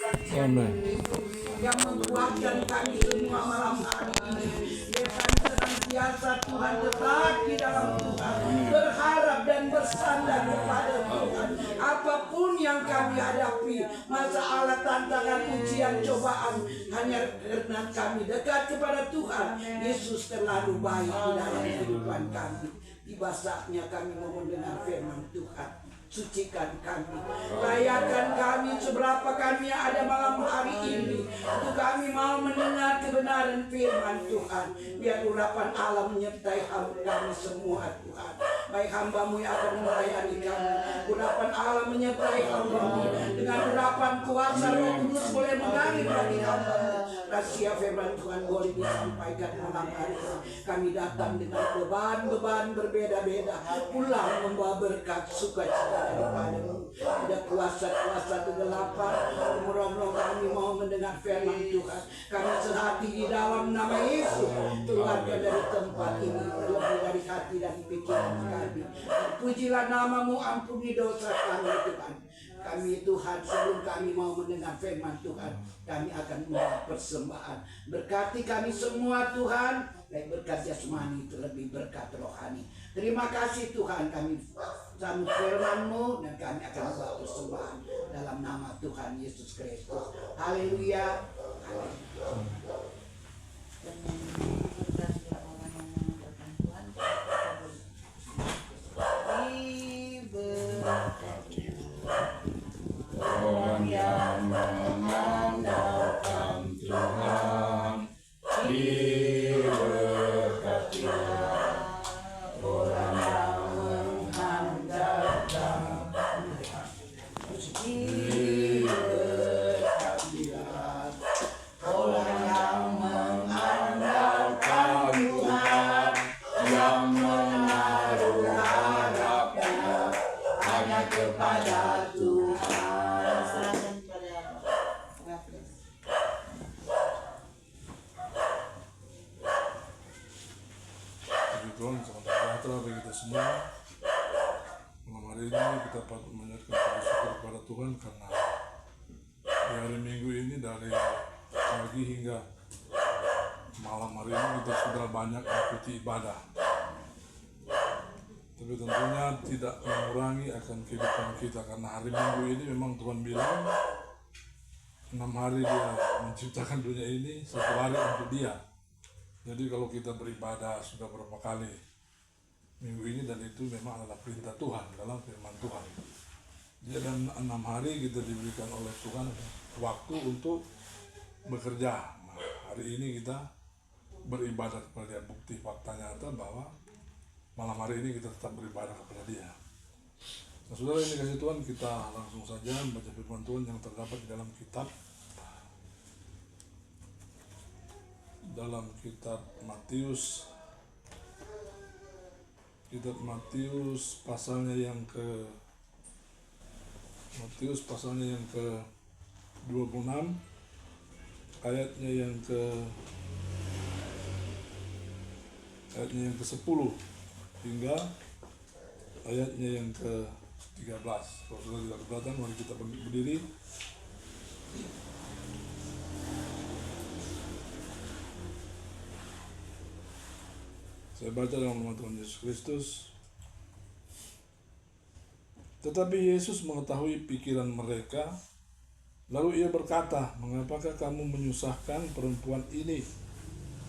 Amen. Yang menguatkan kami semua malam hari ini. Biar kami senantiasa Tuhan tetap di dalam Tuhan, berharap dan bersandar kepada Tuhan. Apapun yang kami hadapi, masalah, tantangan, ujian, cobaan, hanya karena kami dekat kepada Tuhan. Yesus terlalu baik di dalam kehidupan kami. Tiba saatnya kami mau mendengar firman Tuhan. Sucikan kami, layakan kami seberapa kami ada malam hari ini. Untuk kami mau mendengar kebenaran firman Tuhan. Biar urapan Allah menyertai hamba kami semua Tuhan. Baik hamba-Mu yang akan melayani kami, urapan Allah menyertai hamba-Mu. Dengan urapan kuasa Roh Kudus boleh mengalir bagi hamba-Mu. Rahasia firman Tuhan boleh disampaikan malam hari ini. Kami datang dengan beban-beban berbeda-beda, pulang membawa berkat sukacita daripada-Mu. Ada kuasa-kuasa kegelapan merongrong kami mau mendengar firman Tuhan. Kami sehati di dalam nama Yesus. Keluarkan dari tempat ini, lebih dari hati dan pikiran kami. Pujilah nama-Mu, ampuni dosa kami Tuhan. Kami Tuhan, sebelum kami mau mendengar firman Tuhan, kami akan membawa persembahan. Berkati kami semua Tuhan, baik berkat jasmani terlebih berkat rohani. Terima kasih Tuhan, kami sambut firman-Mu dan kami akan membawa persembahan dalam nama Tuhan Yesus Kristus. Haleluya. Orang yang mengandalkan Tuhan diberkatilah. Orang yang mengandalkan diberkatilah. Orang yang mengandalkan Tuhan, yang menaruh harapnya hanya kepada Tuhan. Tuhan sangat sejahtera bagi kita semua. Malam hari ini kita patut menyatakan puji syukur kepada Tuhan karena di hari Minggu ini dari pagi hingga malam hari ini kita sudah banyak mengikuti ibadah. Tapi tentunya tidak mengurangi akan kehidupan kita karena hari Minggu ini memang Tuhan bilang 6 hari Dia menciptakan dunia ini, 1 hari untuk Dia. Jadi kalau kita beribadah sudah berapa kali minggu ini, dan itu memang adalah perintah Tuhan dalam firman Tuhan. Jadi dalam 6 hari kita diberikan oleh Tuhan waktu untuk bekerja. Nah, hari ini kita beribadah kepada Dia. Bukti fakta nyata bahwa malam hari ini kita tetap beribadah kepada Dia. Nah, saudara yang dikasih Tuhan, kita langsung saja membaca firman Tuhan yang terdapat di dalam kitab Matius pasalnya yang ke 26 ayatnya yang ke 10 hingga ayatnya yang ke 13. Kalau sudah tidak keberatan, mari kita berdiri. Saya baca dalam nama Tuhan Yesus Kristus. Tetapi Yesus mengetahui pikiran mereka, lalu Ia berkata, "Mengapakah kamu menyusahkan perempuan ini?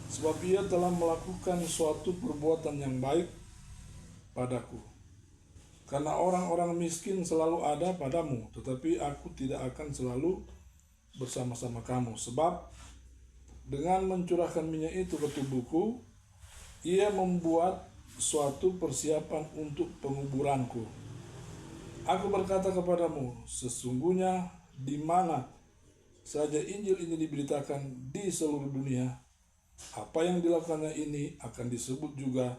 Sebab ia telah melakukan suatu perbuatan yang baik padaku. Karena orang-orang miskin selalu ada padamu, tetapi aku tidak akan selalu bersama-sama kamu. Sebab dengan mencurahkan minyak itu ke tubuhku, Ia membuat suatu persiapan untuk penguburanku. Aku berkata kepadamu, sesungguhnya di mana saja Injil ini diberitakan di seluruh dunia, apa yang dilakukannya ini akan disebut juga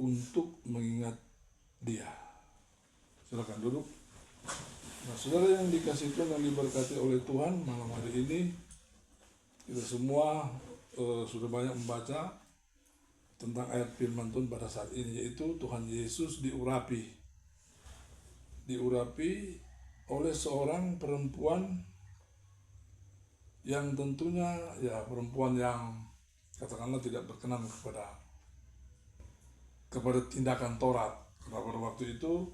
untuk mengingat Dia." Silakan duduk. Nah, saudara yang dikasih Tuhan, yang diberkati oleh Tuhan, malam hari ini kita semua sudah banyak membaca tentang ayat firman Tuhan pada saat ini, yaitu Tuhan Yesus diurapi oleh seorang perempuan yang tentunya ya perempuan yang katakanlah tidak berkenan kepada tindakan Taurat, karena pada waktu itu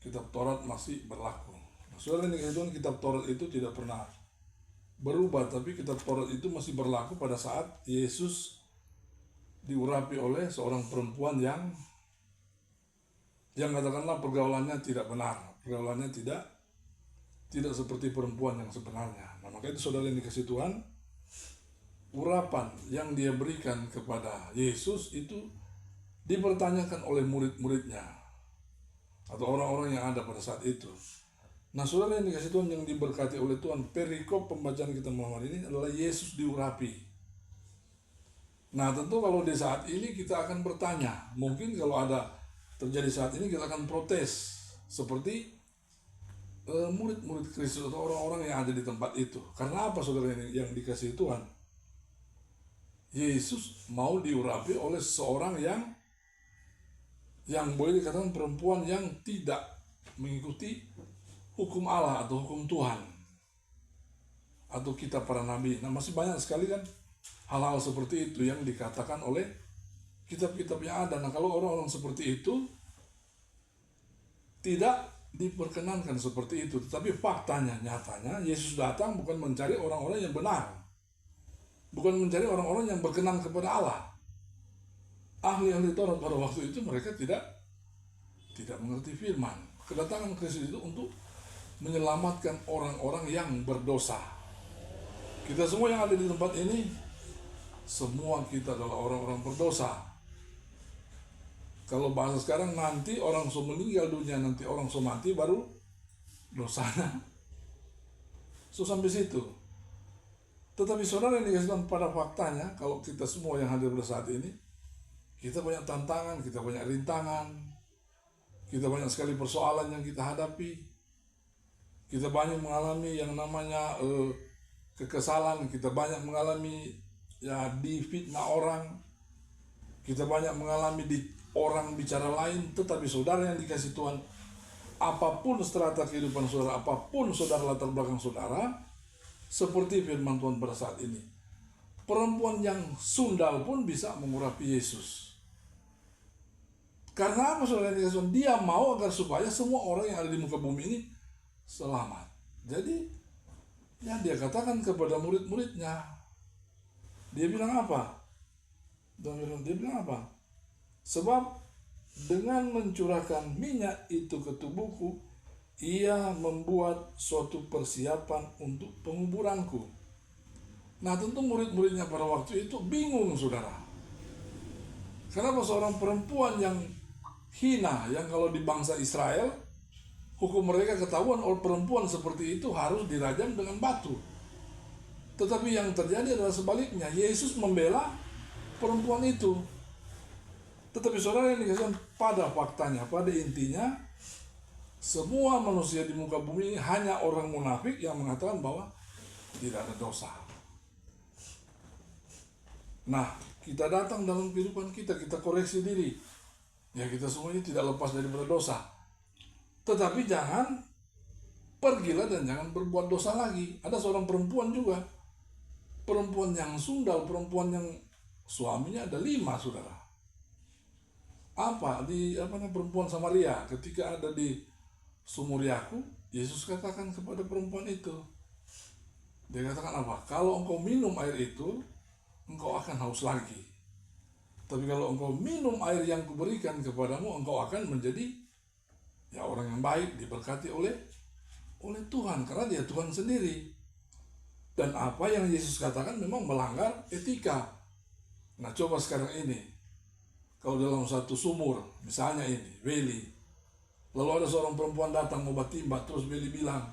kitab Taurat masih berlaku. Nah, saudara yang dikasih Tuhan, kitab Taurat itu tidak pernah berubah, tapi kitab Taurat itu masih berlaku pada saat Yesus diurapi oleh seorang perempuan yang katakanlah pergaulannya tidak benar, pergaulannya tidak seperti perempuan yang sebenarnya. Nah, maka itu saudara yang dikasih Tuhan, urapan yang dia berikan kepada Yesus itu dipertanyakan oleh murid-muridnya atau orang-orang yang ada pada saat itu. Nah, saudara yang dikasih Tuhan, yang diberkati oleh Tuhan, perikop pembacaan kita malam hari ini adalah Yesus diurapi. Nah, tentu kalau di saat ini kita akan bertanya, mungkin kalau ada terjadi saat ini kita akan protes seperti murid-murid Kristus atau orang-orang yang ada di tempat itu. Karena apa saudara yang dikasih Tuhan? Yesus mau diurapi oleh seorang yang boleh dikatakan perempuan yang tidak mengikuti hukum Allah atau hukum Tuhan atau kitab para nabi. Nah, masih banyak sekali kan hal-hal seperti itu yang dikatakan oleh kitab-kitab yang ada. Nah, kalau orang-orang seperti itu tidak diperkenankan seperti itu. Tetapi faktanya, nyatanya, Yesus datang bukan mencari orang-orang yang benar, bukan mencari orang-orang yang berkenan kepada Allah. Ahli-ahli Taurat pada waktu itu mereka tidak mengerti firman. Kedatangan Kristus itu untuk menyelamatkan orang-orang yang berdosa. Kita semua yang ada di tempat ini, semua kita adalah orang-orang berdosa. Kalau bahasa sekarang, nanti orang so meninggal dunia, nanti orang so mati, baru dosanya. So sampai situ. Tetapi saudara yang dikasihkan pada faktanya, kalau kita semua yang hadir pada saat ini, kita banyak tantangan, kita banyak rintangan, kita banyak sekali persoalan yang kita hadapi, kita banyak mengalami yang namanya kekesalan, kita banyak mengalami ya difitnah orang, kita banyak mengalami orang bicara lain. Tetapi saudara yang dikasih Tuhan, apapun strata kehidupan saudara, apapun saudara latar belakang saudara, seperti firman Tuhan pada saat ini, perempuan yang sundal pun bisa mengurapi Yesus. Karena apa saudara yang dikasih Tuhan? Dia mau agar supaya semua orang yang ada di muka bumi ini selamat. Jadi ya dia katakan kepada murid-muridnya, dia bilang apa? Dia bilang apa? Sebab dengan mencurahkan minyak itu ke tubuhku, ia membuat suatu persiapan untuk penguburanku. Nah, tentu murid-muridnya pada waktu itu bingung saudara. Kenapa seorang perempuan yang hina, yang kalau di bangsa Israel hukum mereka ketahuan oleh perempuan seperti itu harus dirajam dengan batu. Tetapi yang terjadi adalah sebaliknya, Yesus membela perempuan itu. Tetapi saudara yang dikasihkan, pada faktanya, pada intinya, semua manusia di muka bumi ini hanya orang munafik yang mengatakan bahwa tidak ada dosa. Nah, kita datang dalam kehidupan kita koreksi diri. Ya, kita semua ini tidak lepas daripada dosa. Tetapi jangan pergilah dan jangan berbuat dosa lagi. Ada seorang perempuan juga, perempuan yang sundal, perempuan yang suaminya ada 5 saudara. Perempuan Samaria ketika ada di sumur Yakub, Yesus katakan kepada perempuan itu, dia katakan apa? Kalau engkau minum air itu, engkau akan haus lagi. Tapi kalau engkau minum air yang kuberikan kepadamu, engkau akan menjadi ya orang yang baik, diberkati oleh Tuhan, karena dia Tuhan sendiri. Dan apa yang Yesus katakan memang melanggar etika. Nah, coba sekarang ini, kalau dalam satu sumur, misalnya ini, Beli, lalu ada seorang perempuan datang mau timba, terus Beli bilang,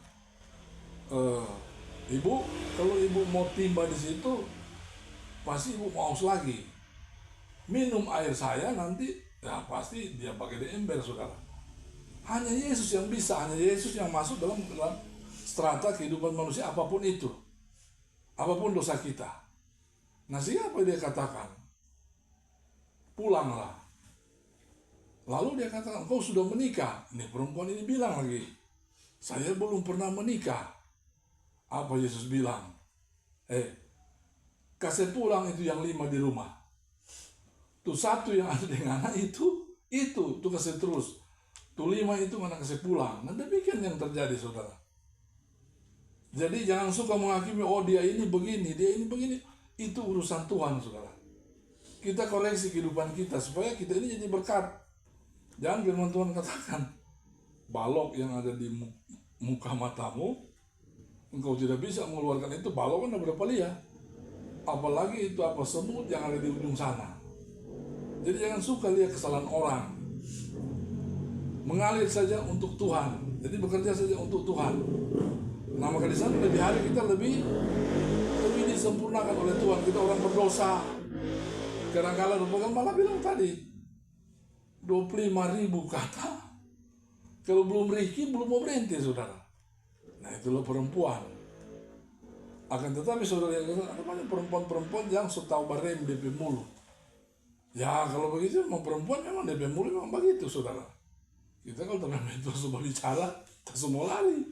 Ibu, kalau ibu mau timba di situ, pasti ibu mau haus lagi. Minum air saya nanti, ya pasti dia pakai di ember, saudara. Hanya Yesus yang bisa, hanya Yesus yang masuk dalam strata kehidupan manusia apapun itu, apapun dosa kita. Nah, siapa dia katakan? Pulanglah. Lalu dia katakan, engkau sudah menikah. Ini perempuan ini bilang lagi, saya belum pernah menikah. Apa Yesus bilang? kasih pulang itu yang 5 di rumah. Tuh 1 yang ada dengan anak itu kasih terus. Tuh 5 itu mana kasih pulang. Nah demikian yang terjadi saudara. Jadi jangan suka menghakimi, oh dia ini begini, dia ini begini. Itu urusan Tuhan saudara. Kita koreksi kehidupan kita supaya kita ini jadi berkat. Jangan firman Tuhan katakan, balok yang ada di muka matamu, engkau tidak bisa mengeluarkan itu. Balok kan udah berapa lihat. Apalagi itu apa semut yang ada di ujung sana. Jadi jangan suka lihat kesalahan orang. Mengalir saja untuk Tuhan. Jadi bekerja saja untuk Tuhan. Nah maka di sana lebih hari kita lebih disempurnakan oleh Tuhan. Kita orang berdosa. Kadang-kadang Bapak malah bilang tadi 25.000 kata. Kalau belum Riki belum mau berhenti saudara. Nah itulah perempuan. Akan tetapi saudara yang ada banyak perempuan-perempuan yang setahu barem DP mulu. Ya kalau begitu memang perempuan memang DP mulu memang begitu saudara. Kita kalau teman itu semua bicara, kita semua lari.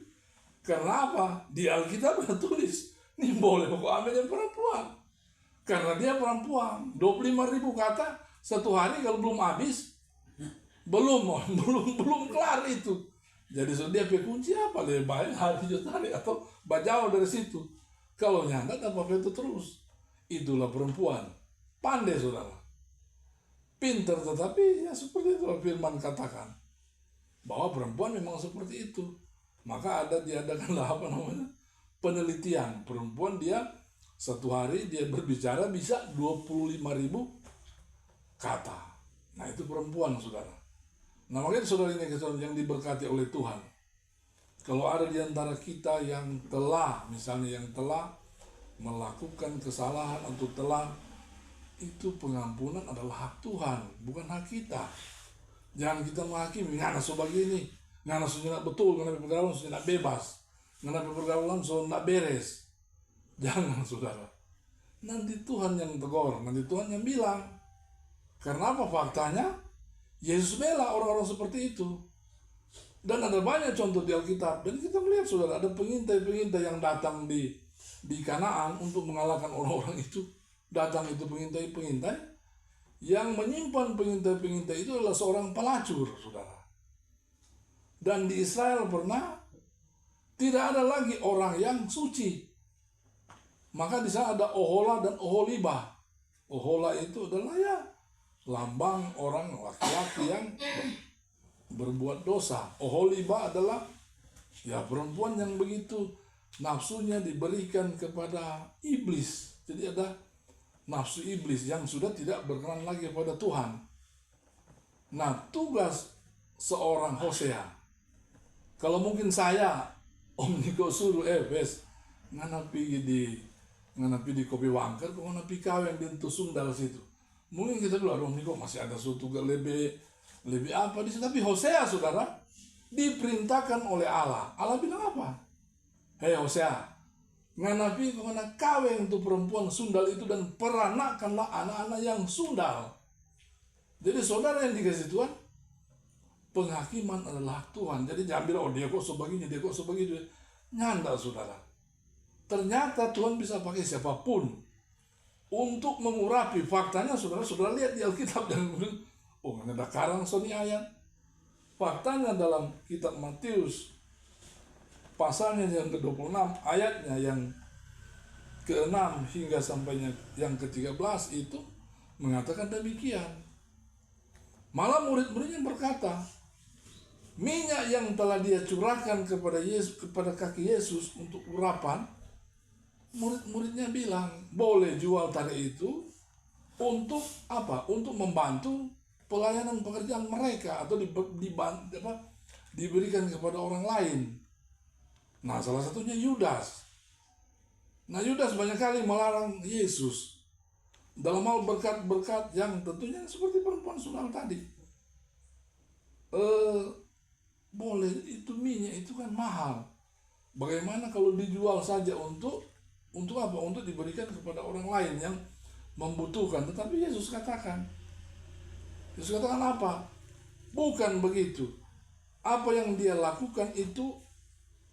Karena apa? Di Alkitab ada tulis, ini boleh kok ambil yang perempuan. Karena dia perempuan. 25.000 kata satu hari kalau belum habis, belum kelar itu. Jadi dia kunci apa? Lebih baik hari jutari atau bajau dari situ. Kalau nyangat apa-apa itu terus. Itulah perempuan. Pandai saudara. Pintar tetapi ya seperti itu firman katakan. Bahwa perempuan memang seperti itu. Maka diadakanlah penelitian. Perempuan dia satu hari dia berbicara bisa 25.000 kata. Nah itu perempuan saudara. Nah makanya saudara ini yang diberkati oleh Tuhan. Kalau ada di antara kita yang telah melakukan kesalahan atau telah, itu pengampunan adalah hak Tuhan, bukan hak kita. Jangan kita menghakimi, ngana so begini, ngana so tidak betul, ngana pergaulan so tidak bebas, ngana pergaulan so tidak beres. Jangan saudara. Nanti Tuhan yang tegur, nanti Tuhan yang bilang. Karena apa faktanya? Yesus bela orang-orang seperti itu. Dan ada banyak contoh di Alkitab. Dan kita melihat saudara, ada pengintai-pengintai yang datang di Kanaan untuk mengalahkan orang-orang itu. Datang itu pengintai-pengintai. Yang menyimpan pengintai-pengintai itu adalah seorang pelacur, saudara. Dan di Israel pernah tidak ada lagi orang yang suci. Maka di sana ada Ohola dan Oholiba. Ohola itu adalah ya lambang orang laki-laki yang berbuat dosa. Oholiba adalah ya perempuan yang begitu nafsunya diberikan kepada iblis. Jadi ada nafsu iblis yang sudah tidak berkenan lagi pada Tuhan. Nah tugas seorang Hosea, kalau mungkin saya Om Niko suruh nganapi di Kopi Wangker, kok nganapi kawin di Sundal situ. Mungkin kita bilang, Om Niko masih ada suatu lebih apa di situ. Tapi Hosea saudara diperintahkan oleh Allah. Allah bilang apa? Hei Hosea, nganapi kena kawin untuk perempuan sundal itu dan peranakkanlah anak-anak yang sundal. Jadi saudara yang dikasih Tuhan, penghakiman adalah Tuhan. Jadi jangan bilang, oh dia kok sebegini, dia kok sebegini. Nyanda saudara. Ternyata Tuhan bisa pakai siapapun untuk mengurapi. Faktanya saudara lihat di Alkitab dan oh ada karang soni ayat. Faktanya dalam kitab Matius pasalnya yang ke-26 ayatnya yang ke-6 hingga sampainya yang ke-13 itu mengatakan demikian. Malah murid-muridnya berkata, minyak yang telah dia curahkan kepada Yesus, kepada kaki Yesus untuk urapan, murid-muridnya bilang boleh jual tadi itu untuk apa? Untuk membantu pelayanan pekerjaan mereka atau diberikan kepada orang lain. Nah salah satunya Yudas. Nah Yudas banyak kali melarang Yesus dalam hal berkat-berkat yang tentunya seperti perempuan Sundal tadi. Boleh itu minyak itu kan mahal. Bagaimana kalau dijual saja untuk apa? Untuk diberikan kepada orang lain yang membutuhkan. Tetapi Yesus katakan apa? Bukan begitu. Apa yang dia lakukan itu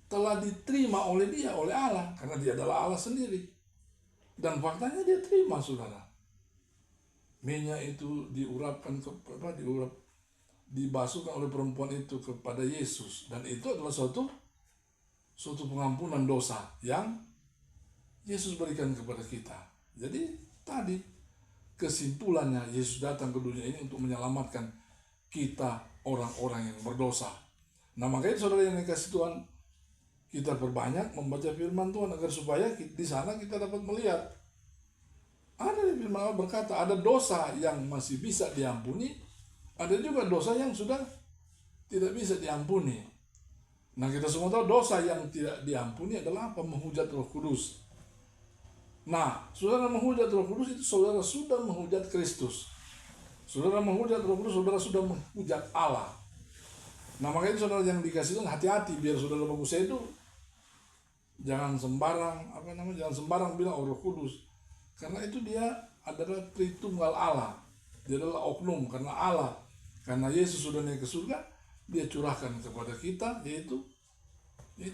telah diterima oleh dia, oleh Allah, karena dia adalah Allah sendiri. Dan faktanya dia terima, saudara. Minyak itu diurapkan dibasuhkan oleh perempuan itu kepada Yesus, dan itu adalah suatu pengampunan dosa yang Yesus berikan kepada kita. Jadi tadi kesimpulannya, Yesus datang ke dunia ini untuk menyelamatkan kita orang-orang yang berdosa. Nah, makanya saudara yang dikasih Tuhan, kita perbanyak membaca firman Tuhan agar supaya di sana kita dapat melihat. Ada di firman Allah berkata, ada dosa yang masih bisa diampuni, ada juga dosa yang sudah tidak bisa diampuni. Nah, kita semua tahu dosa yang tidak diampuni adalah apa? Menghujat Roh Kudus. Nah, saudara menghujat Roh Kudus itu saudara sudah menghujat Kristus. Saudara menghujat Roh Kudus, saudara sudah menghujat Allah. Nah, makanya saudara yang dikasih Tuhan, hati-hati biar saudara bagus itu jangan sembarang bilang Roh Kudus. Karena itu dia adalah Tritunggal Allah. Dia adalah oknum karena Allah. Karena Yesus sudah naik ke surga, dia curahkan kepada kita yaitu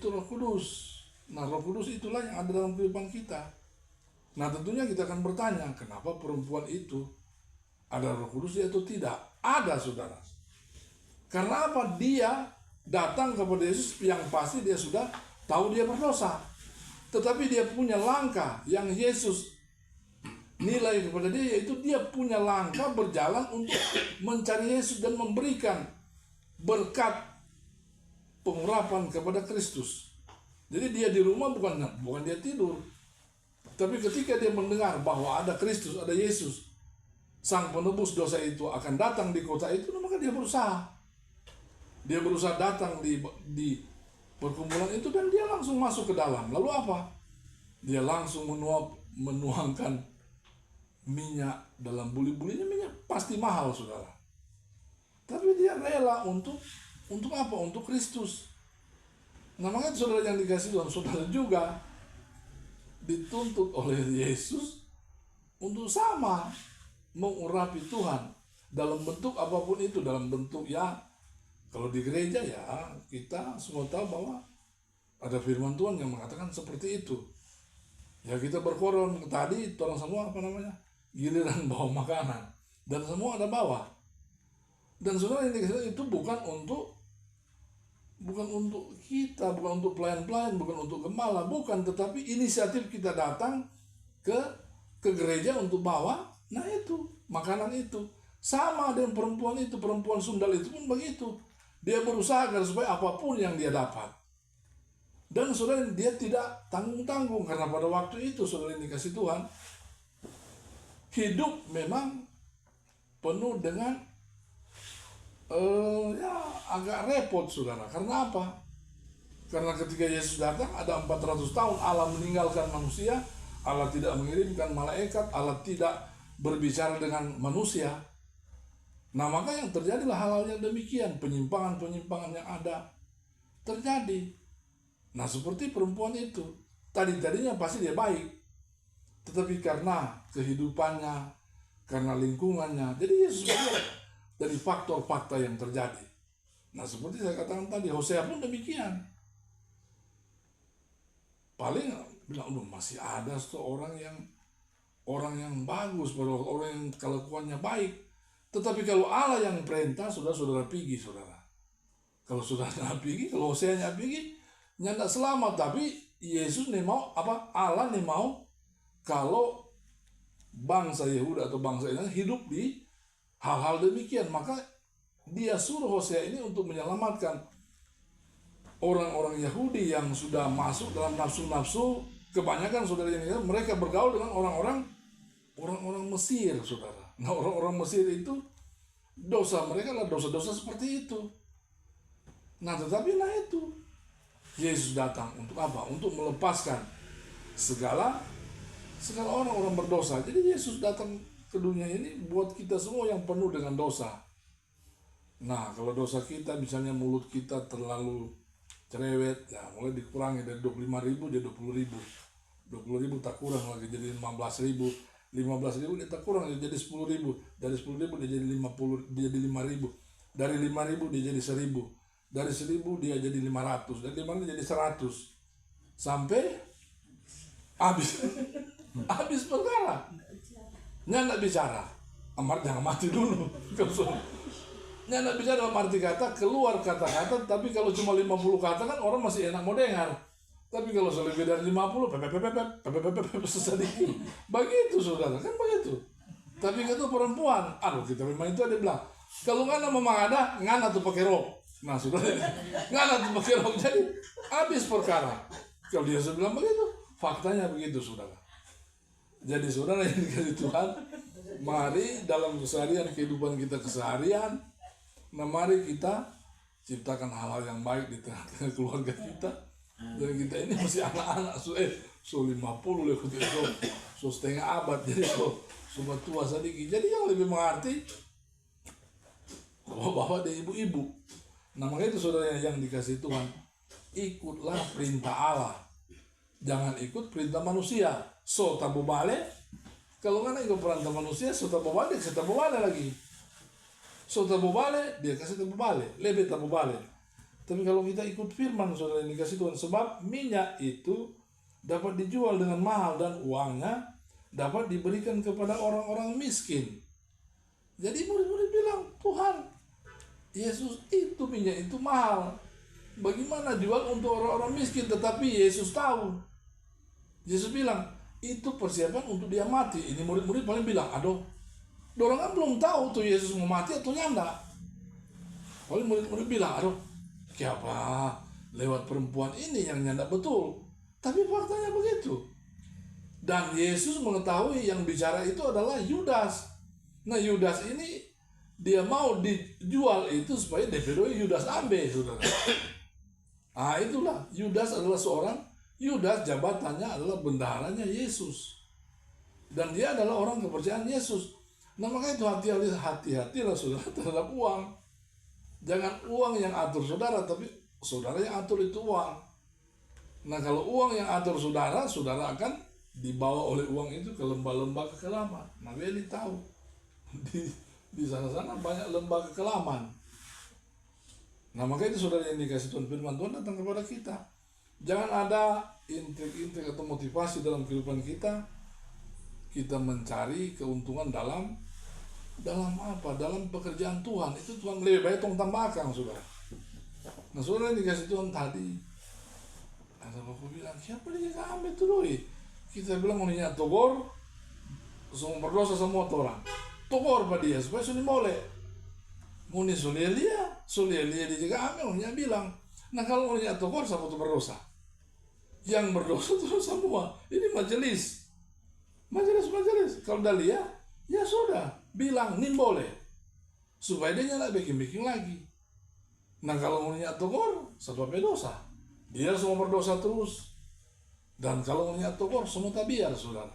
Roh Kudus. Nah, Roh Kudus itulah yang ada dalam kehidupan kita. Nah, tentunya kita akan bertanya, kenapa perempuan itu ada Roh Kudus atau tidak? Ada, saudara. Karena apa? Dia datang kepada Yesus, yang pasti dia sudah tahu dia berdosa. Tetapi dia punya langkah yang Yesus nilai kepada dia, yaitu dia punya langkah berjalan untuk mencari Yesus dan memberikan berkat pengurapan kepada Kristus. Jadi dia di rumah bukan dia tidur. Tapi ketika dia mendengar bahwa ada Kristus, ada Yesus, Sang Penebus dosa itu akan datang di kota itu, maka dia berusaha. Dia berusaha datang di perkumpulan itu dan dia langsung masuk ke dalam. Lalu apa? Dia langsung menuangkan minyak dalam buli-bulinya. Minyak pasti mahal, saudara. Tapi dia rela untuk apa? Untuk Kristus. Nah, makanya saudara yang dikasih Tuhan, saudara juga dituntut oleh Yesus untuk sama mengurapi Tuhan dalam bentuk apapun itu. Dalam bentuk kalau di gereja kita semua tahu bahwa ada firman Tuhan yang mengatakan seperti itu. Kita berkoron tadi, orang semua giliran bawa makanan dan semua ada bawa. Dan saudara yang dikasih itu bukan untuk kita, bukan untuk pelayan-pelayan, bukan untuk gembala, bukan, tetapi inisiatif kita datang ke gereja untuk bawa, itu makanan itu. Sama dengan perempuan sundal itu pun begitu. Dia berusaha agar supaya apapun yang dia dapat. Dan saudara, dia tidak tanggung-tanggung, karena pada waktu itu saudara yang dikasih Tuhan, hidup memang penuh dengan agak repot, saudara. Karena apa? Karena ketika Yesus datang ada 400 tahun Allah meninggalkan manusia, Allah tidak mengirimkan malaikat, Allah tidak berbicara dengan manusia. Nah, maka yang terjadilah hal-hal yang demikian, penyimpangan yang ada terjadi. Nah, seperti perempuan itu, tadinya pasti dia baik, tetapi karena kehidupannya, karena lingkungannya, jadi Yesus melihat dari faktor-faktor yang terjadi. Nah, seperti saya katakan tadi, Hosea pun demikian. Paling bilang, masih ada orang yang bagus, orang yang kelakuannya baik. Tetapi kalau Allah yang perintah, saudara pergi, saudara. Kalau saudara nggak pergi, kalau Hosea nggak pergi, nggak selamat. Tapi Yesus nih mau apa? Allah nih mau kalau bangsa Yehuda atau bangsa Israel hidup di hal-hal demikian, maka dia suruh Hosea ini untuk menyelamatkan orang-orang Yahudi yang sudah masuk dalam nafsu-nafsu. Kebanyakan saudara yang mereka bergaul dengan orang-orang Mesir, saudara. Nah, orang-orang Mesir itu dosa mereka adalah dosa-dosa seperti itu. Nah, tetapi itu Yesus datang untuk apa? Untuk melepaskan segala orang-orang berdosa. Jadi Yesus datang ke dunia ini buat kita semua yang penuh dengan dosa. Nah, kalau dosa kita, misalnya mulut kita terlalu cerewet, mulai dikurangi dari 25.000 jadi 20.000. 20.000 tak kurang lagi jadi 15.000. 15.000 dia tak kurang jadi 10.000. Dari 10.000 dia jadi 5.000. Dari 5.000 dia jadi 1.000. Dari 1.000 dia jadi 500. Dari 500 jadi 100. Sampai habis. Habis perkara. Nya nggak bicara. Amar jangan mati dulu. Nya nggak bicara dalam arti kata keluar kata-kata, tapi kalau cuma 50 kata kan orang masih enak mau dengar. Tapi kalau lebih dari 50, sedikit. Begitu saudara, kan begitu. Tapi itu perempuan, aduh kita memang itu ada bilang, kalau ngana memang ada, ngana tuh pakai rok. Nah saudara, ngana tuh pakai rok, jadi habis perkara. Kalau dia bilang begitu, faktanya begitu saudara. Jadi saudara yang dikasih Tuhan, mari dalam keseharian kehidupan kita keseharian, nah mari kita ciptakan hal-hal yang baik di tengah-tengah keluarga kita. Dan kita ini masih anak-anak, so 50 lewat itu, so setengah abad, jadi so tua sedikit. Jadi yang lebih mengerti bapak-bapak dan ibu-ibu. Nah makanya itu saudara yang dikasih Tuhan, ikutlah perintah Allah, jangan ikut perintah manusia. So tabu balik, kalau nggak ikut perintah manusia, so tabu balik, saya tabu balik lagi. So tabu balik, dia kasih tabu balik, lebih tabu balik. Tapi kalau kita ikut firman saudara yang dikasih Tuhan, sebab minyak itu dapat dijual dengan mahal dan uangnya dapat diberikan kepada orang-orang miskin. Jadi murid-murid bilang, Tuhan, Yesus itu minyak itu mahal. Bagaimana jual untuk orang-orang miskin? Tetapi Yesus tahu. Yesus bilang, itu persiapan untuk dia mati. Ini murid-murid paling bilang, aduh, dorang kan belum tahu tuh Yesus mau mati atau nyanda. Paling murid-murid bilang, aduh, siapa lewat perempuan ini yang nyanda betul. Tapi faktanya begitu. Dan Yesus mengetahui yang bicara itu adalah Yudas. Nah Yudas ini dia mau dijual itu supaya DP2 Yudas ambil saudara. Ah itulah, Yudas adalah seorang, Yudas jabatannya adalah bendaharanya Yesus. Dan dia adalah orang kepercayaan Yesus. Nah makanya itu hati-hatilah saudara terhadap uang. Jangan uang yang atur saudara, tapi saudara yang atur itu uang. Nah kalau uang yang atur saudara, saudara akan dibawa oleh uang itu ke lembah-lembah kekelaman. Nah Beli tahu di sana-sana banyak lembah kekelaman. Nah makanya itu saudara yang dikasih Tuhan, firman Tuhan datang kepada kita. Jangan ada intrik-intrik atau motivasi dalam kehidupan kita. Kita mencari keuntungan dalam apa? Dalam pekerjaan Tuhan. Itu Tuhan lebih baik tong tambahkan saudara. Nah saudara yang dikasih Tuhan tadi, ada bapak bilang, siapa dia ambil tuh doi? Kita bilang maunya togor, semua berdosa semua orang. Togor pada dia supaya sudah boleh. Muni solelia dia juga ambil, maunya bilang. Nah kalau maunya togor sama tuh berdosa. Yang berdosa terus semua. Ini majelis. Kalau dah lihat, ya sudah, bilang nih boleh. Supaya dia nyala bikin lagi. Nah kalau maunya togor, satu dosa. Dia semua berdosa terus. Dan kalau maunya togor, semua tabiat saudara.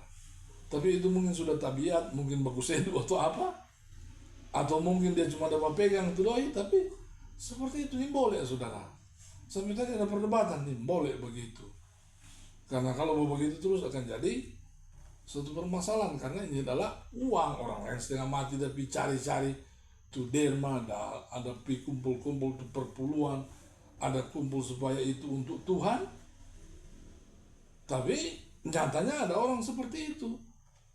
Tapi itu mungkin sudah tabiat, mungkin bagus edu atau apa. Atau mungkin dia cuma dapat pegang itu doi, tapi seperti itu nih boleh saudara. Sampai tadi ada perdebatan nih, boleh begitu. Karena kalau begitu terus akan jadi suatu permasalahan, karena ini adalah uang orang lain setengah mati tapi cari-cari tuh derma, ada kumpul-kumpul tuh perpuluhan, ada kumpul supaya itu untuk Tuhan. Tapi nyatanya ada orang seperti itu.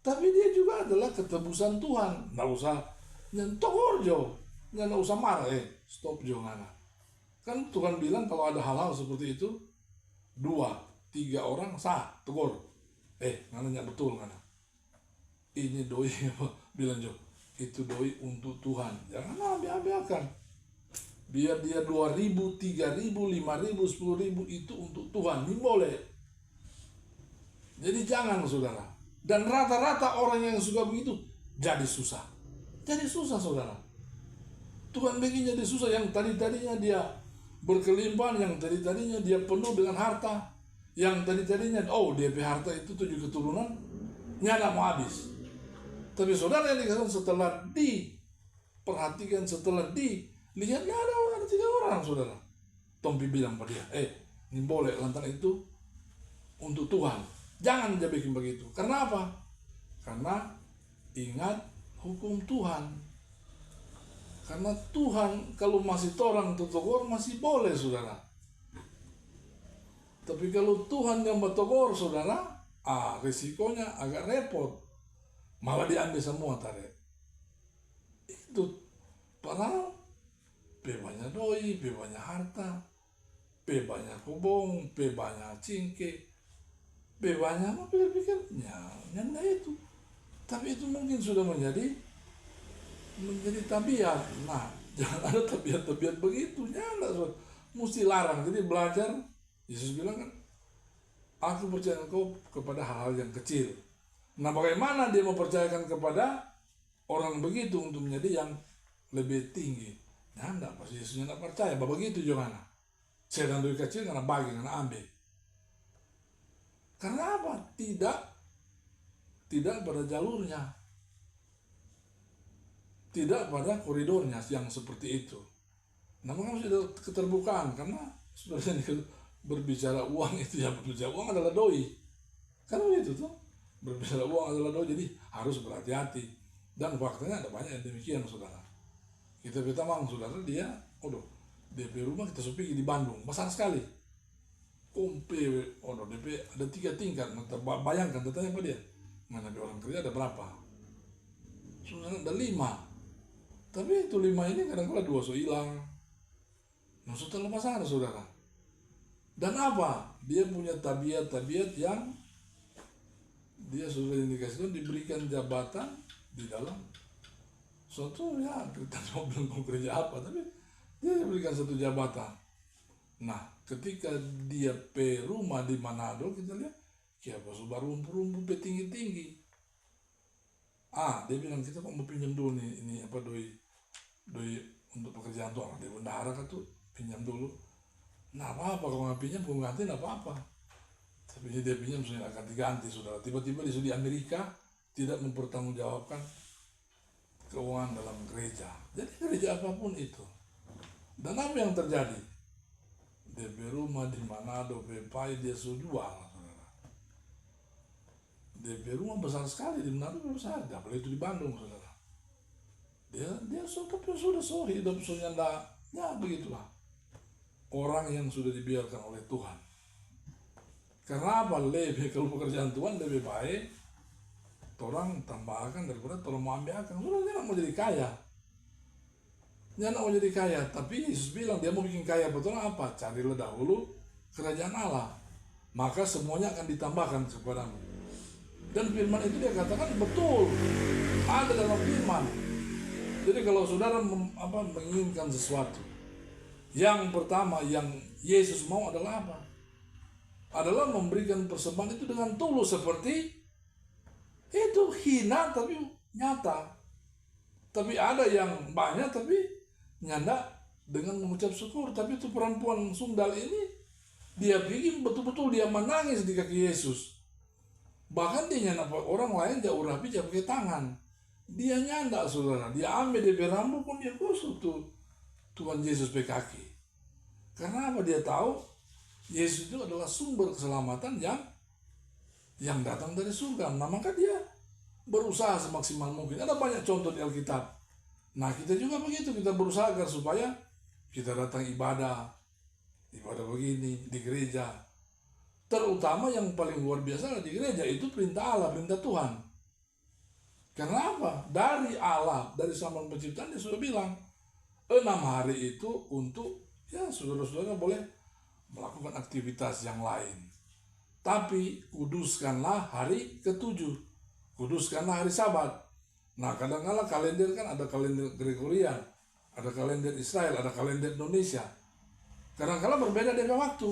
Tapi dia juga adalah ketebusan Tuhan. Nggak usah nyentok orjo, nggak usah marah, stop jangan. Kan Tuhan bilang kalau ada hal-hal seperti itu 2-3 orang sah tegur. Nanya betul ngana. Ini doi bilang Jo, itu doi untuk Tuhan. Jangan ambil-ambilkan. Biar dia 2.000, 3.000, 5.000, 10.000 itu untuk Tuhan. Ini boleh. Jadi jangan saudara. Dan rata-rata orang yang suka begitu jadi susah. Jadi susah saudara. Tuhan bikin jadi susah. Yang tadinya dia berkelimpahan, yang tadinya dia penuh dengan harta, yang tadinya dia harta itu 7 keturunan nyala mau habis. Tapi saudara yang dikatakan setelah diperhatikan, setelah dilihat ada 3 orang saudara. Tompi bilang pada dia, ini boleh lantaran itu untuk Tuhan. Jangan dia bikin begitu. Karena apa? Karena ingat hukum Tuhan. Karena Tuhan kalau masih torang tutugor masih boleh saudara. Tapi kalau Tuhan yang bertogor saudara, Risikonya agak repot, malah diambil semua tarik. Itu padahal banyak doi, banyak harta, banyak kubung, banyak cingke, banyak apa pikir-pikirnya, nyanda itu. Tapi itu mungkin sudah menjadi tabiat. Nah, jangan ada tabiat-tabiat begitu, nyanda, mesti larang. Jadi belajar, Yesus bilang kan, aku percaya engkau kepada hal-hal yang kecil. Nah, bagaimana dia mempercayakan kepada orang begitu untuk menjadi yang lebih tinggi? Nah, enggak, pasti Yesusnya enggak percaya. Begitu juga. Saya dan doi kecil karena bagi, karena ambil. Karena apa? Tidak pada jalurnya. Tidak pada koridornya yang seperti itu. Namun harus ada keterbukaan, karena sudah berbicara uang itu, ya berbicara uang adalah doi. Karena itu tuh, berbicara uang adalah doi, jadi harus berhati-hati. Dan faktanya ada banyak yang demikian, saudara. Kita mang, saudara, dia DP rumah kita supiki di Bandung, besar sekali. DP ada 3 tingkat. Bayangkan, tanya apa dia? Mana orang kerja ada berapa? Saudara, ada 5. Tapi itu 5 ini kadang-kadang 2 so hilang. Nah, sudah besar, saudara. Dan apa? Dia punya tabiat-tabiat yang dia sudah indikasikan diberikan jabatan di dalam suatu, ya kita mau bilang mau kerja apa, tapi dia diberikan satu jabatan. Nah, ketika dia rumah di Manado, kita lihat siapa sudah rumput tinggi-tinggi. Dia bilang, kita kok mau pinjam dulu nih, ini apa doi untuk pekerjaan tuh, dia bendahara kan tuh pinjam dulu. Nah, apa kalau nggak pinjam, kalau ganti nggak apa-apa. Tapi dia pinjam sudah ganti-ganti, saudara. Tiba-tiba dia sudah di Amerika, tidak mempertanggungjawabkan keuangan dalam gereja. Jadi gereja apapun itu. Dan apa yang terjadi? Dia rumah di Manado, dia sudah jual, saudara. Dia rumah besar sekali di Manado, besar. Apalagi itu di Bandung, saudara. Dia sudah hidup sudah, ya begitulah. Orang yang sudah dibiarkan oleh Tuhan. Karena apa? Kalau pekerjaan Tuhan lebih baik orang tambahkan daripada orang mau ambil akan. Sudah, dia mau jadi kaya. Dia mau jadi kaya, tapi Yesus bilang dia mau bikin kaya, betul apa? Carilah dahulu kerajaan Allah, maka semuanya akan ditambahkan kepadamu. Dan firman itu dia katakan betul, ada dalam firman. Jadi kalau saudara menginginkan sesuatu, yang pertama yang Yesus mau adalah apa? Adalah memberikan persembahan itu dengan tulus, seperti itu, hina tapi nyata. Tapi ada yang banyak tapi nyanda dengan mengucap syukur. Tapi itu perempuan sundal ini, dia bikin betul-betul dia menangis di kaki Yesus. Bahkan dia nyanda orang lain jauh rapi jauh pakai tangan. Dia nyanda, saudara. Dia ambil dia rambut pun dia gosok tuh Tuhan Yesus pakai kaki. Karena apa? Dia tahu Yesus itu adalah sumber keselamatan yang datang dari surga. Nah, maka dia berusaha semaksimal mungkin. Ada banyak contoh di Alkitab. Nah, kita juga begitu. Kita berusaha agar supaya kita datang ibadah begini di gereja. Terutama yang paling luar biasa di gereja itu perintah Allah, perintah Tuhan. Karena apa? Dari Allah, dari zaman penciptaan dia sudah bilang 6 hari itu untuk, ya saudara-saudara boleh melakukan aktivitas yang lain. Tapi kuduskanlah hari ke-7. Kuduskanlah hari Sabat. Nah, kadang-kadang kalender kan ada kalender Gregorian, ada kalender Israel, ada kalender Indonesia. Kadang-kadang berbeda dengan waktu.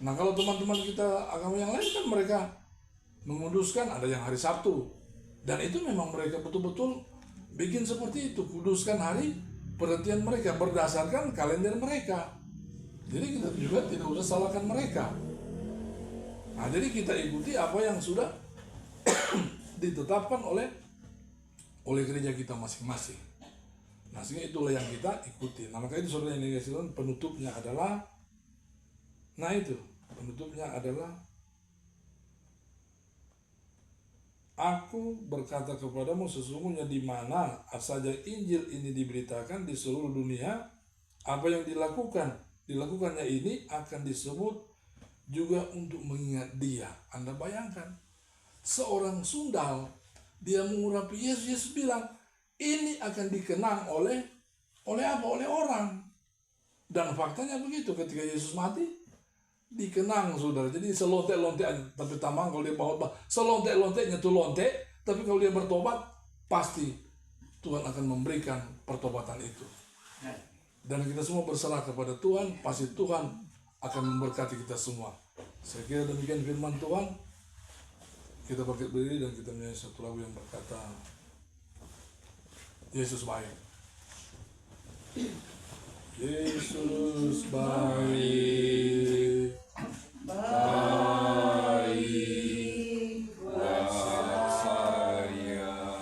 Nah, kalau teman-teman kita agama yang lain kan mereka menguduskan ada yang hari Sabtu. Dan itu memang mereka betul-betul bikin seperti itu. Kuduskan hari perhentian mereka berdasarkan kalender mereka. Jadi kita juga tidak usah salahkan mereka. Nah, jadi kita ikuti apa yang sudah ditetapkan oleh gereja kita masing-masing. Nah, sehingga itulah yang kita ikuti. Nah, maka itu saudara yang dikasih penutupnya adalah, Aku berkata kepadamu, sesungguhnya di mana saja Injil ini diberitakan di seluruh dunia, apa yang dilakukannya ini akan disebut juga untuk mengingat dia. Anda bayangkan, seorang sundal, dia mengurapi Yesus. Yesus bilang, ini akan dikenang oleh apa? Oleh orang. Dan faktanya begitu, ketika Yesus mati, dikenang, saudara. Jadi selontek-lontek, tapi tamang kalau dia bawa selontek-lonteknya tuh lontek, tapi kalau dia bertobat, pasti Tuhan akan memberikan pertobatan itu. Dan kita semua berserah kepada Tuhan, pasti Tuhan akan memberkati kita semua. Saya kira demikian firman Tuhan. Kita bangkit berdiri dan kita menyanyi satu lagu yang berkata, Yesus baik. Yesus baik, baik buat saya.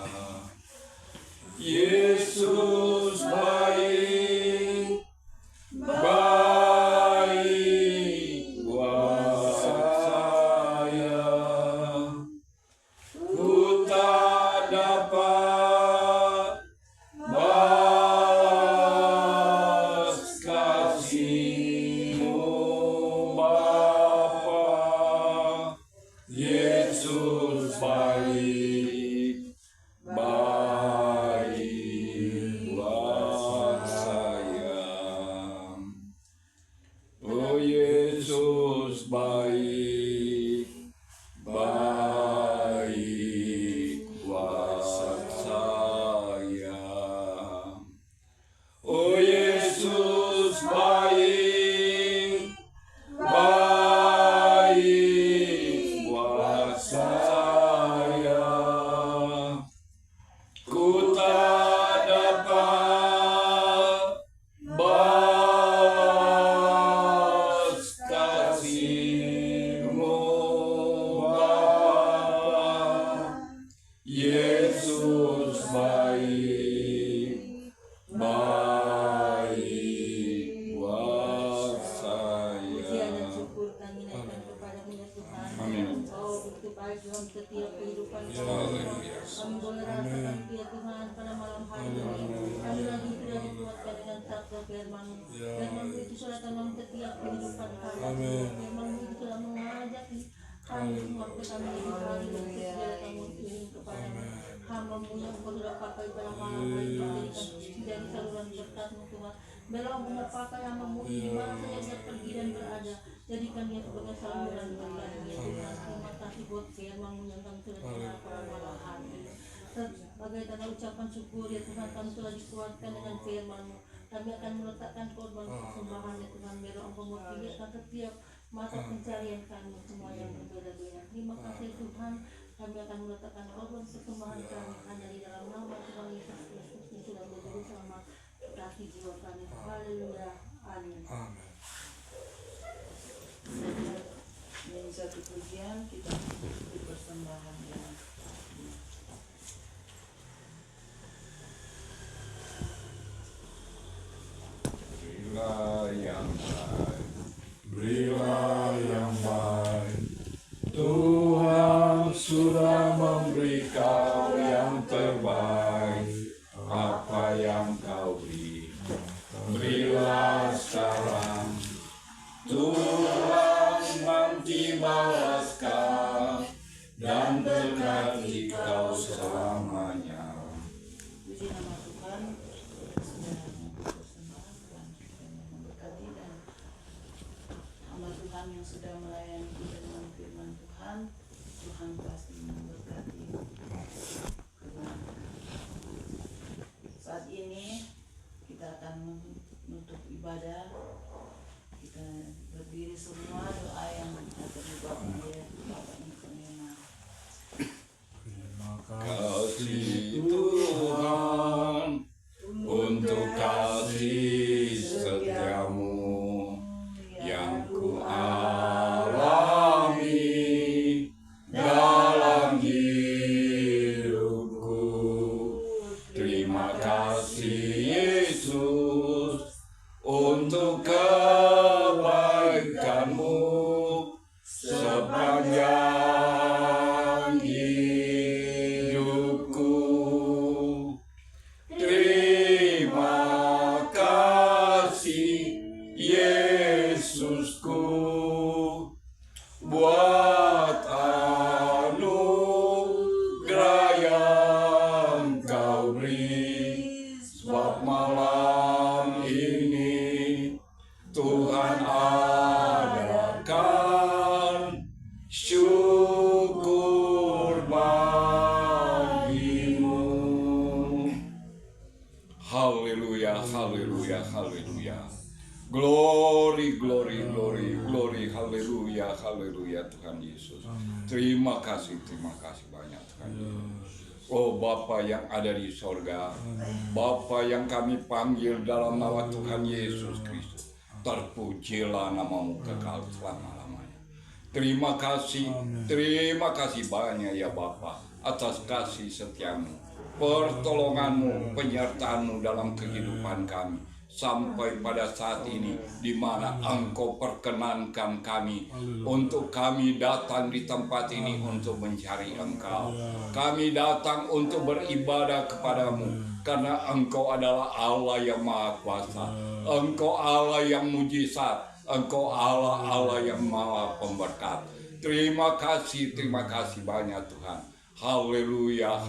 Yesus baik, baik buat saya. Ku tak dapat balas kasih-Mu Bapa. Yesus baik, baik buat saya. Oh Yesus baik, baik buat saya. Oh Yesus baik, baik buat saya. Ku tak dapat balas kasih-Mu Bapa. Yesus baik, baik buat saya. Pujian dan syukur kami naikkan kepada-Mu ya Tuhan. Amin. Engkau begitu baik dalam setiap kehidupan kami. Haleluya. Kami boleh rasakan ya Tuhan pada malam hari ini. Kami lagi sudah dikuatkan dengan sabda firman-Mu. Firman-Mu itu sudah dalam setiap kehidupan kami. Amin. Firman-Mu itu sudah mengajak kami semua ke kami hidup hari dan segala kamu iring kepada-Mu. Hamba-Mu yang Kau sudah pakai pada malam hari ini menjadikan dari saluran berkat-Mu Tuhan. Biarlah pakai hamba-Mu ini di mana saja dia pergi dan berada. Jadikan dia sebagai saluran berkat-Mu ya Tuhan. Terima kasih buat firman-Mu yang kami sudah dengar pada malam hari ini. Sebagai tanda ucapan syukur ya Tuhan, kami telah dikuatkan dengan firman-Mu. Kami akan meletakkan korban persembahan ya Tuhan. Biarlah Engkau memilihkan setiap mata pencarian kami semua yang berbeda-beda. Terima kasih Tuhan. Kami akan meletakkan korban persembahan kami hanya di dalam nama Tuhan Yesus Kristus yang sudah menjadi sama kasih jiwa kami. Haleluya. Amin. Amin. Ini satu pujian kita ikuti persembahan ya. Berilah yang baik, Berilah yang baik, Tuhan sudah memberi Kau yang terbaik, apa yang Kau beri, berilah sekarang. Tuhan nanti balaskan dan berkati Kau selamanya. Puji nama Tuhan, sudah mempersembahkan dan memberkati dan hamba Tuhan yang sudah melayani kita dengan firman Tuhan. Tuhan pasti memberkati. Saat ini kita akan menutup ibadah. Kita berdiri semua, doa yang akan dibawakan oleh Bapak Nikonema. Terima Kasih Tuhan untuk kasih setiamu yang ku alami dan haleluya Tuhan Yesus. Terima kasih banyak Tuhan Yesus. Oh Bapa yang ada di sorga, Bapa yang kami panggil dalam nama Tuhan Yesus Kristus, terpujilah namamu kekal selama-lamanya. Terima kasih banyak ya Bapa atas kasih setiamu, pertolonganmu, penyertaanmu dalam kehidupan kami. Sampai pada saat ini di mana Engkau perkenankan kami untuk kami datang di tempat ini untuk mencari Engkau. Kami datang untuk beribadah kepadamu karena Engkau adalah Allah yang Maha Kuasa. Engkau Allah yang mujizat. Engkau Allah yang Maha Pemberkat. Terima kasih banyak Tuhan. Haleluya.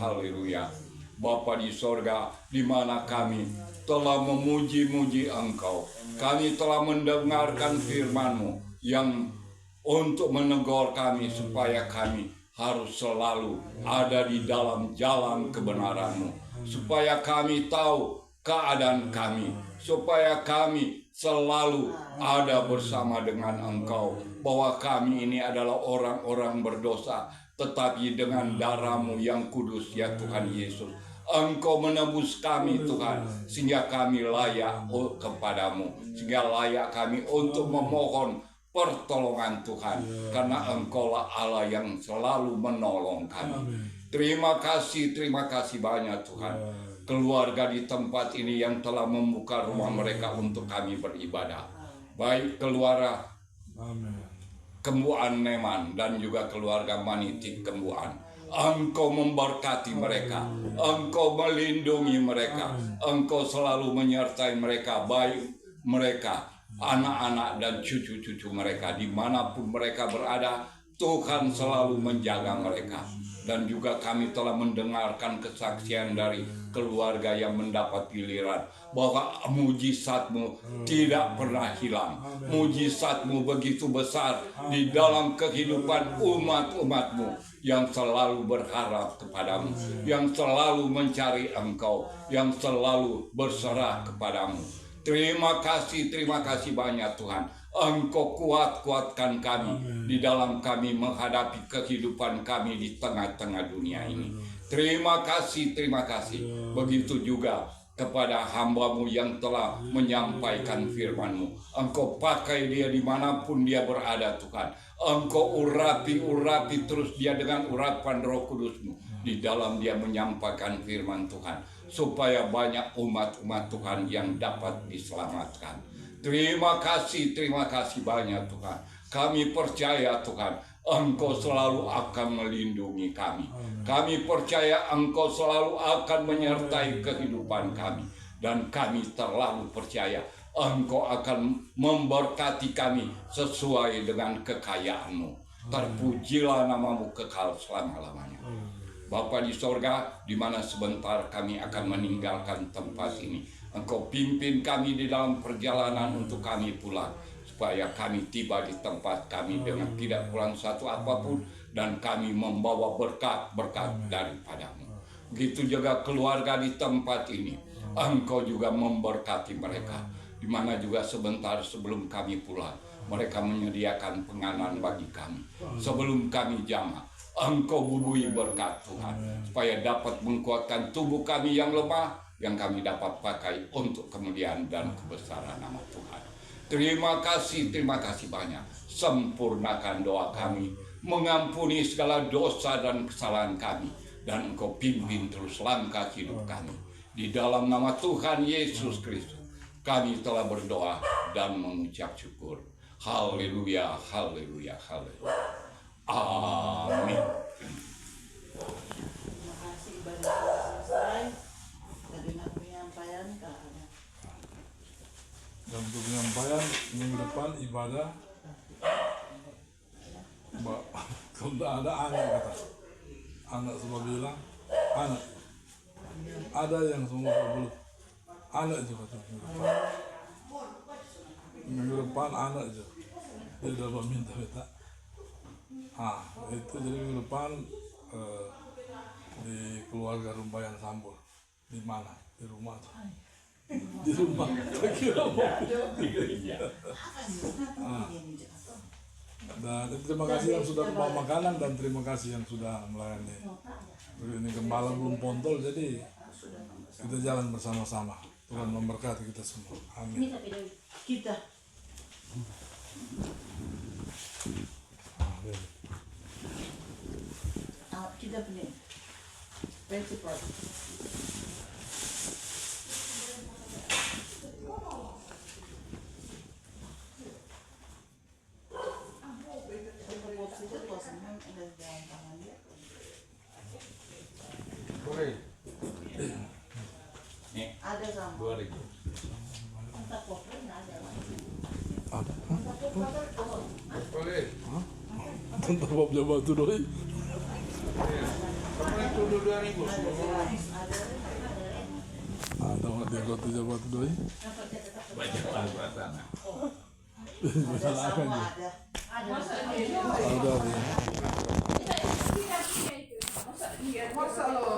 Bapa di sorga, di mana kami telah memuji-muji Engkau. Kami telah mendengarkan firman-Mu yang untuk menegur kami supaya kami harus selalu ada di dalam jalan kebenaran-Mu. Supaya kami tahu keadaan kami. Supaya kami selalu ada bersama dengan Engkau. Bahwa kami ini adalah orang-orang berdosa. Tetapi dengan darah-Mu yang kudus ya Tuhan Yesus, Engkau menebus kami Tuhan, sehingga kami layak kepadamu, sehingga layak kami untuk memohon pertolongan Tuhan, karena Engkaulah Allah yang selalu menolong kami. Terima kasih banyak Tuhan. Keluarga di tempat ini yang telah membuka rumah mereka untuk kami beribadah, baik keluarga Kembuan Neman dan juga keluarga Manitik Kembuan. Engkau memberkati mereka, Engkau melindungi mereka, Engkau selalu menyertai mereka, baik mereka, anak-anak dan cucu-cucu mereka, dimanapun mereka berada, Tuhan selalu menjaga mereka. Dan juga kami telah mendengarkan kesaksian dari keluarga yang mendapat giliran bahwa mujizat-Mu tidak pernah hilang. Mujizat-Mu begitu besar di dalam kehidupan umat-umat-Mu yang selalu berharap kepadamu, yang selalu mencari Engkau, yang selalu berserah kepadamu. Terima kasih banyak Tuhan. Engkau kuatkan kami di dalam kami menghadapi kehidupan kami di tengah-tengah dunia ini. Terima kasih. Begitu juga kepada hamba-Mu yang telah menyampaikan firman-Mu. Engkau pakai dia dimanapun dia berada Tuhan. Engkau urapi terus dia dengan urapan Roh Kudus-Mu di dalam dia menyampaikan firman Tuhan, supaya banyak umat-umat Tuhan yang dapat diselamatkan. Terima kasih banyak Tuhan. Kami percaya Tuhan, Engkau selalu akan melindungi kami. Kami percaya Engkau selalu akan menyertai kehidupan kami. Dan kami terlalu percaya Engkau akan memberkati kami sesuai dengan kekayaan-Mu. Terpujilah namamu kekal selama-lamanya. Bapa di sorga, di mana sebentar kami akan meninggalkan tempat ini, Engkau pimpin kami di dalam perjalanan untuk kami pulang, supaya kami tiba di tempat kami dengan tidak kurang satu apapun, dan kami membawa berkat-berkat daripada-Mu. Begitu juga keluarga di tempat ini, Engkau juga memberkati mereka, di mana juga sebentar sebelum kami pulang, mereka menyediakan penganan bagi kami. Sebelum kami jamak, Engkau bubuhi berkat Tuhan, supaya dapat menguatkan tubuh kami yang lemah, yang kami dapat pakai untuk kemuliaan dan kebesaran nama Tuhan. Terima kasih banyak. Sempurnakan doa kami, mengampuni segala dosa dan kesalahan kami, dan Engkau pimpin terus langkah hidup kami. Di dalam nama Tuhan Yesus Kristus, kami telah berdoa dan mengucap syukur. Haleluya. Amin. Terima kasih ibadah selesai. Terima penyampaian kepada. Dan untuk penyampaian minggu depan ibadah, kalau tidak ada anak kata, anak semua bilang anak, ada yang semua belum, anak juga kata minggu depan anak juga, dia udah minta. Itu jadi minggu depan di keluarga Rumbayan Sambur. Di mana? Di rumah tuh. Di rumah. Kira mau Dan terima kasih yang sudah membawa makanan dan terima kasih yang sudah melayani. Ini gembala belum pontol, jadi kita jalan bersama-sama. Tuhan memberkati kita semua. Amin. Kita. Amin. Kita punya prinsipal. Ada sama. 2.000. Ada? Tentang bab jawab tu doi. Ada orang dia kata jawab tu doi. Banyak perasaan. Masalah apa ni? Ada. Ada dia. Masa lo